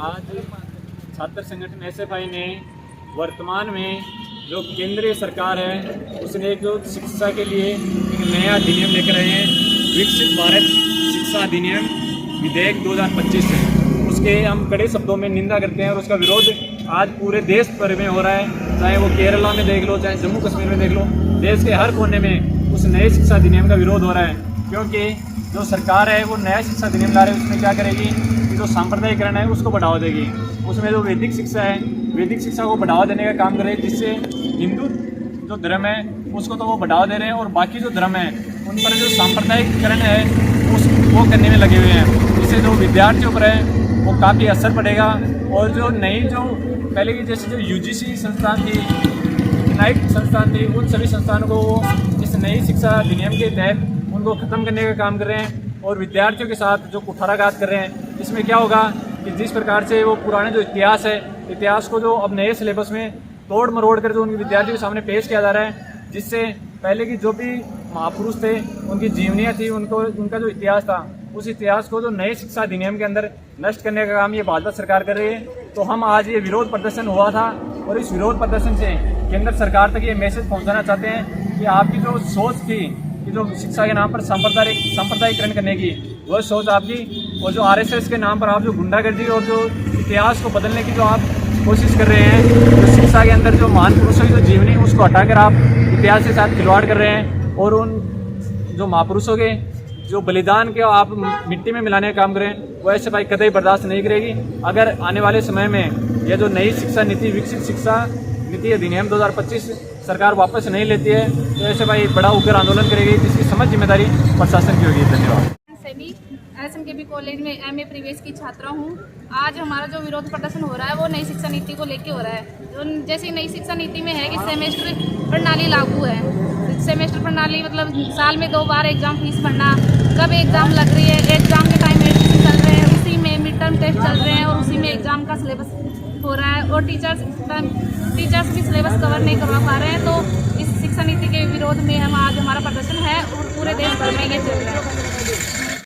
आज छात्र संगठन एसएफआई ने वर्तमान में जो केंद्रीय सरकार है उसने एक शिक्षा के लिए एक नया अधिनियम लेकर आए हैं, विकसित भारत शिक्षा अधिनियम विधेयक 2025 है। उसके हम कड़े शब्दों में निंदा करते हैं और उसका विरोध आज पूरे देश भर में हो रहा है। चाहे वो केरला में देख लो, चाहे जम्मू कश्मीर में देख लो, देश के हर कोने में उस नए शिक्षा अधिनियम का विरोध हो रहा है। क्योंकि जो सरकार है वो नया शिक्षा अधिनियम ला रही है, उसमें क्या करेगी कि जो सांप्रदायिकरण है उसको बढ़ावा देगी। उसमें जो वैदिक शिक्षा है, वैदिक शिक्षा को बढ़ावा देने का काम कर रही है, जिससे हिंदू जो धर्म है उसको तो वो बढ़ावा दे रहे हैं और बाकी जो धर्म है उन पर जो सांप्रदायिकरण है वो करने में लगे हुए हैं। इससे जो विद्यार्थियों पर है वो काफ़ी असर पड़ेगा। और जो नई जो पहले की जैसे जो यूजीसी संस्थान थी, नाइट संस्थान थी, उन सभी संस्थानों को वो इस नई शिक्षा अधिनियम के तहत उनको ख़त्म करने का काम कर रहे हैं और विद्यार्थियों के साथ जो कुठाराघात कर रहे हैं। इसमें क्या होगा कि जिस प्रकार से वो पुराने जो इतिहास है, इतिहास को जो अब नए सिलेबस में तोड़ मरोड़ कर जो उनके विद्यार्थियों के सामने पेश किया जा रहा है, जिससे पहले की जो भी महापुरुष थे उनकी जीवनियाँ थी, उनका जो इतिहास था, उस इतिहास को जो नए शिक्षा अधिनियम के अंदर नष्ट करने का काम ये भाजपा सरकार कर रही है। तो हम आज ये विरोध प्रदर्शन हुआ था और इस विरोध प्रदर्शन से केंद्र सरकार तक ये मैसेज पहुंचाना चाहते हैं कि आपकी जो सोच थी कि जो शिक्षा के नाम पर सांप्रदायिकरण करने की, वह सोच आपकी, और जो आरएसएस के नाम पर आप जो गुंडागर्दी और जो इतिहास को बदलने की जो आप कोशिश कर रहे हैं, जो शिक्षा के अंदर जो महान पुरुषों की जो जीवनी उसको हटाकर आप इतिहास के साथ खिलवाड़ कर रहे हैं और उन जो महापुरुषों के जो बलिदान के आप मिट्टी में मिलाने का काम करें, वो ऐसे भाई कतई बर्दाश्त नहीं करेगी। अगर आने वाले समय में यह जो नई शिक्षा नीति, विकसित शिक्षा नीति अधिनियम 2025 सरकार वापस नहीं लेती है तो ऐसे भाई बड़ा उग्र आंदोलन करेगी, जिसकी समझ जिम्मेदारी प्रशासन की होगी। धन्यवाद। एसएमकेबी कॉलेज में एमए प्रीवियस की छात्रा हूँ। आज हमारा जो विरोध प्रदर्शन हो रहा है वो नई शिक्षा नीति को लेके हो रहा है। जैसे नई शिक्षा नीति में है कि सेमेस्टर प्रणाली लागू है। सेमेस्टर प्रणाली मतलब साल में 2 बार एग्जाम फीस भरना, कब एग्जाम लग रही है, एग्जाम के टाइम में चल रहे हैं, उसी में मिड टर्म टेस्ट चल रहे हैं और उसी में एग्जाम का सिलेबस हो रहा है और टीचर्स भी सिलेबस कवर नहीं करवा पा रहे हैं। तो इस शिक्षा नीति के विरोध में हम आज हमारा प्रदर्शन है और पूरे देश भर में ये चल रहा है।